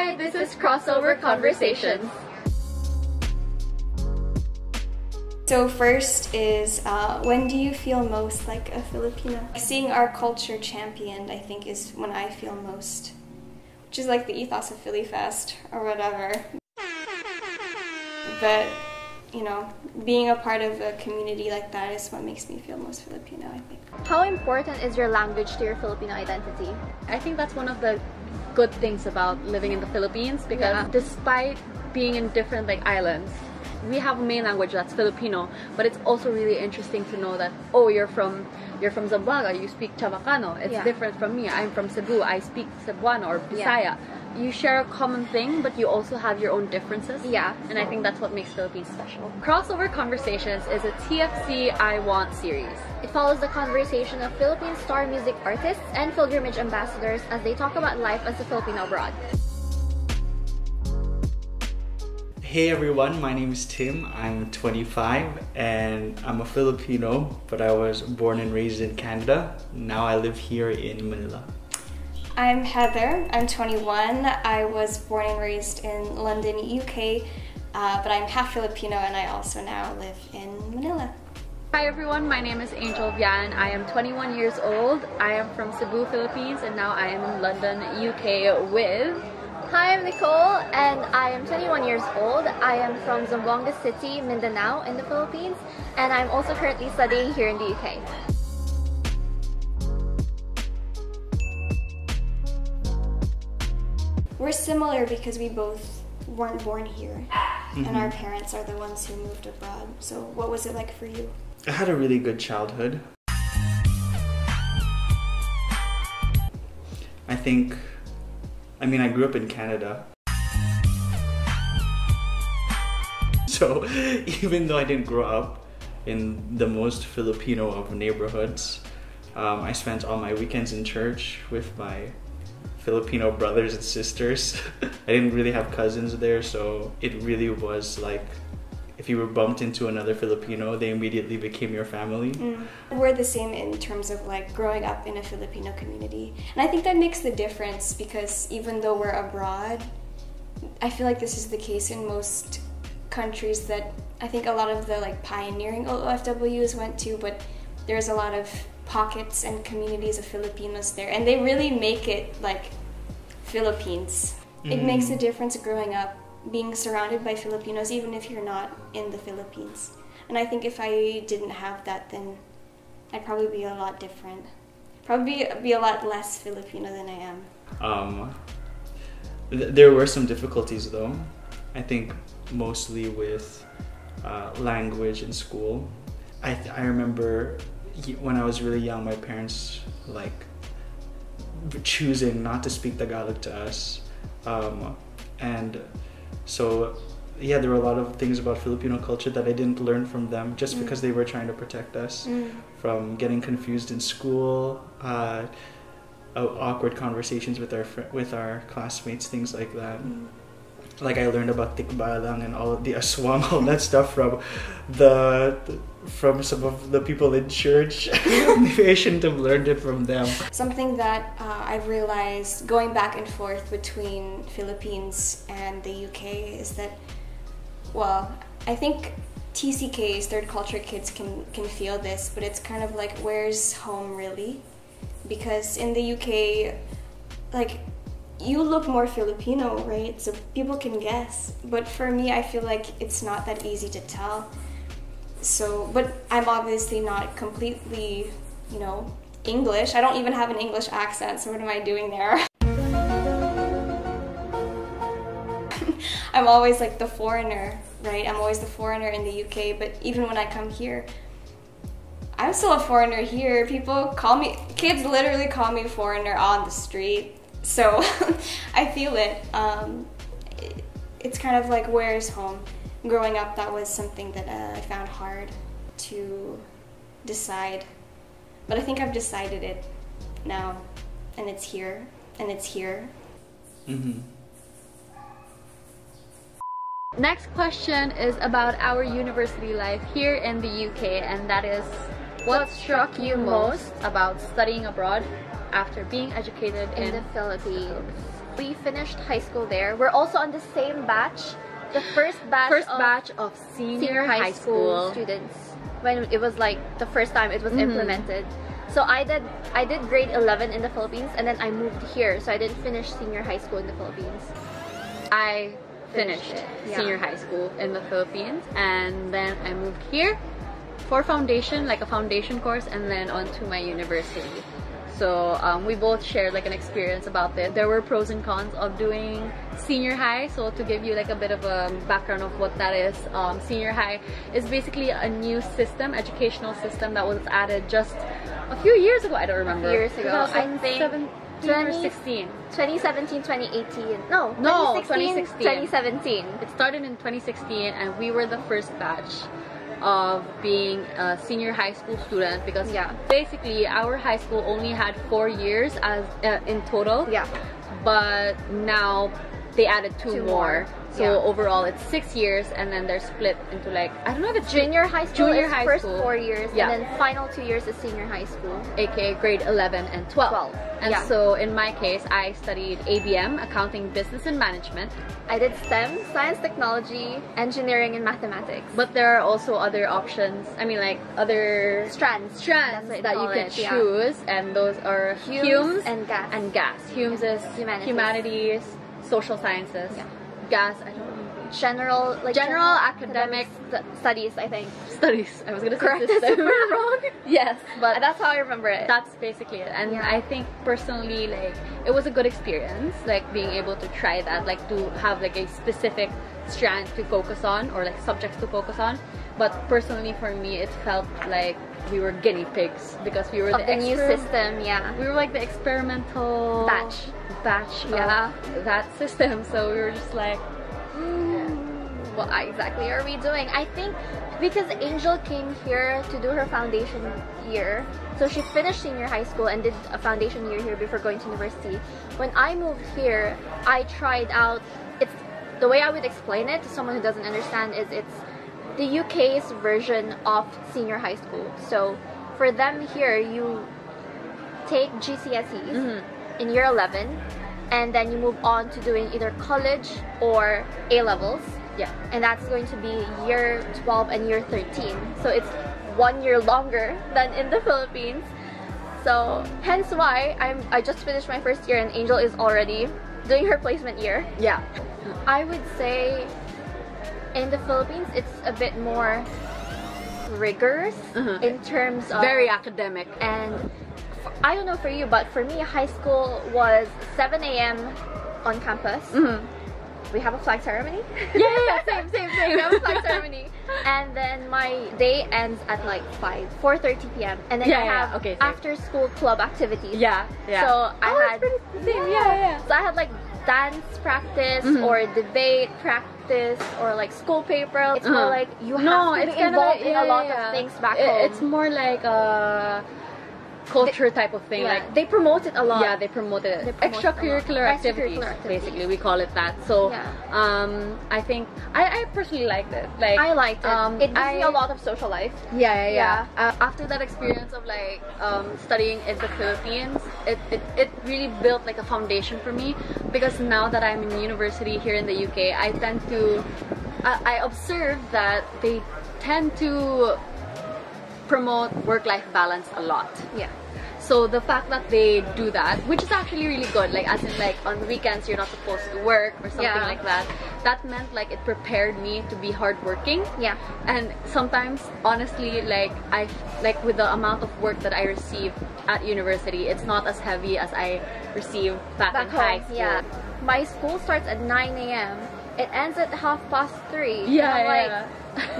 Hi, this is Crossover Conversations. So first is, when do you feel most like a Filipino? Seeing our culture championed, I think, is when I feel most. Which is like the ethos of FiliFest or whatever. But, you know, being a part of a community like that is what makes me feel most Filipino, I think. How important is your language to your Filipino identity? I think that's one of the good things about living in the Philippines, because despite being in different islands, we have a main language that's Filipino, but it's also really interesting to know that, oh, you're from Zamboanga, you speak Chavacano. It's different from me. I'm from Cebu, I speak Cebuano or Bisaya. You share a common thing, but you also have your own differences. Yeah. And I think that's what makes Philippines special. Crossover Conversations is a TFC I Want series. It follows the conversation of Philippine star music artists and Filgrimage Ambassadors as they talk about life as a Filipino abroad. Hey everyone, my name is Tim. I'm 25 and I'm a Filipino, but I was born and raised in Canada. Now I live here in Manila. I'm Heather. I'm 21. I was born and raised in London, UK, but I'm half Filipino and I also now live in Manila. Hi everyone, my name is Vianne. I am 21 years old. I am from Cebu, Philippines, and now I am in London, UK with... Hi, I'm Nicole and I am 21 years old. I am from Zamboanga City, Mindanao in the Philippines, and I'm also currently studying here in the UK. We're similar because we both weren't born here, and our parents are the ones who moved abroad. So what was it like for you? I had a really good childhood. I grew up in Canada. So even though I didn't grow up in the most Filipino of neighborhoods, I spent all my weekends in church with my Filipino brothers and sisters. I didn't really have cousins there, so it really was like if you were bumped into another Filipino, they immediately became your family. We're the same in terms of like growing up in a Filipino community. And I think that makes the difference because even though we're abroad, I feel like this is the case in most countries that I think a lot of the pioneering OFWs went to, but there's a lot of pockets and communities of Filipinos there, and they really make it like Philippines. It makes a difference growing up being surrounded by Filipinos, even if you're not in the Philippines. And I think if I didn't have that, then I'd probably be a lot different. Probably be a lot less Filipino than I am. There were some difficulties though. I think mostly with language in school. I remember when I was really young, my parents choosing not to speak Tagalog to us, and so yeah, there were a lot of things about Filipino culture that I didn't learn from them just because they were trying to protect us from getting confused in school, awkward conversations with our classmates, things like that. Like I learned about Bacallan and all of the aswang, all that stuff from some of the people in church. Maybe I shouldn't have learned it from them. Something that I've realized going back and forth between Philippines and the UK is that, well, I think TCKs, third culture kids, can feel this, but it's kind of like, where's home really? Because in the UK, you look more Filipino, right? So people can guess. But for me, I feel like it's not that easy to tell. So, but I'm obviously not completely, English. I don't even have an English accent, so what am I doing there? I'm always like the foreigner, right? I'm always the foreigner in the UK, but even when I come here, I'm still a foreigner here. Kids literally call me foreigner on the street. So I feel it. It's kind of like, where's home? Growing up, that was something that I found hard to decide. But I think I've decided it now, and it's here, and it's here. Next question is about our university life here in the UK, and that is, what struck you most about studying abroad after being educated in the Philippines? We finished high school there. We're also on the same batch. The first batch of senior high school students, when it was like the first time it was implemented. So I did grade 11 in the Philippines, and then I moved here, so I didn't finish senior high school in the Philippines. I finished senior high school in the Philippines, and then I moved here for foundation, like a foundation course, and then on to my university. So we both shared like an experience about it. There were pros and cons of doing senior high. So to give you like a bit of a background of what that is, senior high is basically a new system, educational system that was added just a few years ago. I don't remember. A few years ago. I think 2016. 2017, 2018. No, 2016. 2017. It started in 2016, and we were the first batch of being a senior high school student, because basically our high school only had 4 years as in total, but now they added two more. So overall it's 6 years, and then they're split into like, I don't know if it's junior high school. Junior is high first school. 4 years, and then final 2 years is senior high school, aka grade 11 and 12. And so in my case, I studied ABM, Accounting, Business and Management. I did STEM, Science, Technology, Engineering, and Mathematics. But there are also other options. I mean, like other strands that you could choose, and those are Humes and Gas. Humes is humanities, social sciences. Gas, I don't know. General academic studies, I think. Studies. I was gonna correct say it wrong. Yes, but that's how I remember it. That's basically it. And I think personally, like, it was a good experience, like being able to try that, like to have like a specific strand to focus on, or like subjects to focus on. But personally for me, it felt like we were guinea pigs, because we were the new system. We were like the experimental batch of that system. So we were just like, what exactly are we doing? I think because Angel came here to do her foundation year, so she finished senior high school and did a foundation year here before going to university. When I moved here, I tried out, it's the way I would explain it to someone who doesn't understand is it's the UK's version of senior high school. So for them here, you take GCSEs in year 11, and then you move on to doing either college or A-levels. And that's going to be year 12 and year 13. So it's 1 year longer than in the Philippines. So hence why I just finished my first year, and Angel is already doing her placement year. I would say in the Philippines it's a bit more rigorous in terms of very academic. And I don't know for you, but for me, high school was 7 a.m. on campus. We have a flag ceremony. Same. We have a flag ceremony, and then my day ends at like 4:30 p.m. and then I have after school club activities. So I had So I had like dance practice or debate practice or like school paper. It's more like you have to be involved in a lot of things back home. It's more like a culture type of thing. Like they promote it a lot. They promote it. Extracurricular activities, basically we call it that. So I think I personally liked it. Like I liked it. It gives me a lot of social life. After that experience of like studying in the Philippines, it really built like a foundation for me, because now that I'm in university here in the UK, I tend to I observe that they tend to promote work-life balance a lot. So the fact that they do that, which is actually really good, like as in like on weekends you're not supposed to work or something like that, that meant like it prepared me to be hardworking. And sometimes honestly, like with the amount of work that I receive at university, it's not as heavy as I receive back in high school. My school starts at 9 a.m. It ends at 3:30. Like,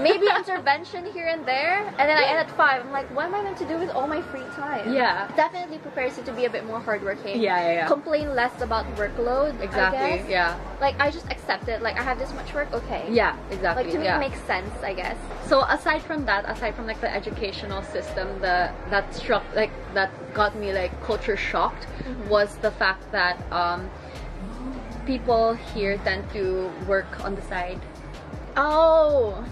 maybe intervention here and there, and then I end at 5. I'm like, what am I meant to do with all my free time? It definitely prepares you to be a bit more hardworking. Complain less about workload. Exactly. I guess. Like I just accept it. Like I have this much work. Okay. Exactly. Like to me, it makes sense, I guess. So aside from like the educational system, that got me like culture shocked was the fact that people here tend to work on the side.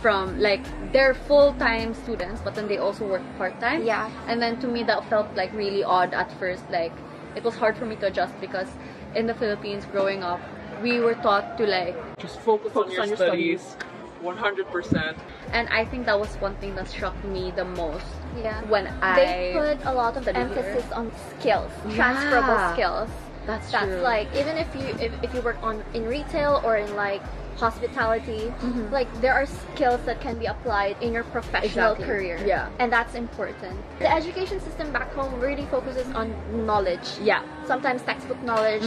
From like they're full-time students, but then they also work part-time. And then to me that felt like really odd at first. Like it was hard for me to adjust, because in the Philippines growing up, we were taught to like just focus on your studies 100%. And I think that was one thing that struck me the most. Yeah. When they put a lot of emphasis on skills, transferable skills. That's true. Like even if you work in retail or in like hospitality, like there are skills that can be applied in your professional career. Yeah. And that's important. The education system back home really focuses on knowledge. Yeah. Sometimes textbook knowledge,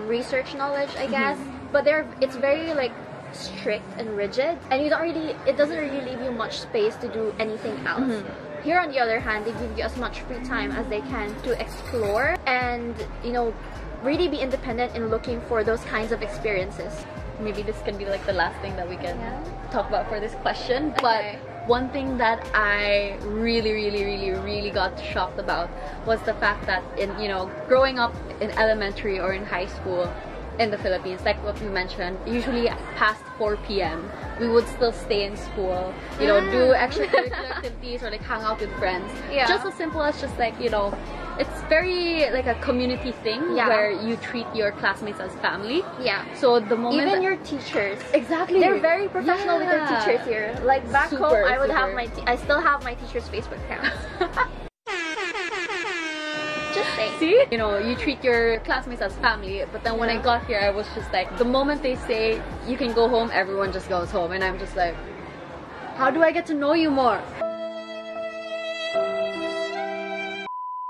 research knowledge, I guess. But it's very like strict and rigid, and it doesn't really leave you much space to do anything else. Here on the other hand, they give you as much free time as they can to explore and, you know, really be independent in looking for those kinds of experiences. Maybe this can be like the last thing that we can talk about for this question. Okay. But one thing that I really got shocked about was the fact that growing up in elementary or in high school in the Philippines, like what we mentioned, usually past 4 p.m. we would still stay in school, do extracurricular activities or like hang out with friends. Yeah. Just as simple as just like, it's very like a community thing where you treat your classmates as family. Yeah. So the moment even your teachers, exactly, they're very professional with their teachers here. Like back home, I would have I still have my teachers' Facebook accounts. Just saying. See? You treat your classmates as family, but then when I got here, I was just like, the moment they say you can go home, everyone just goes home, and I'm just like, how do I get to know you more?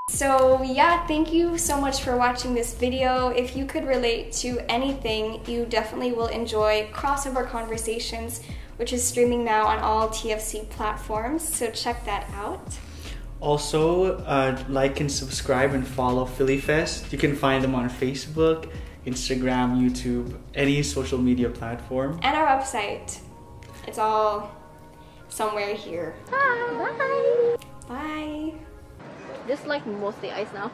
So yeah, thank you so much for watching this video. If you could relate to anything, you definitely will enjoy Crossover Conversations, which is streaming now on all TFC platforms, so check that out. Also, like and subscribe and follow FiliFest. You can find them on Facebook, Instagram, YouTube, any social media platform. And our website. It's all somewhere here. Bye. Bye. Just like mostly ice now.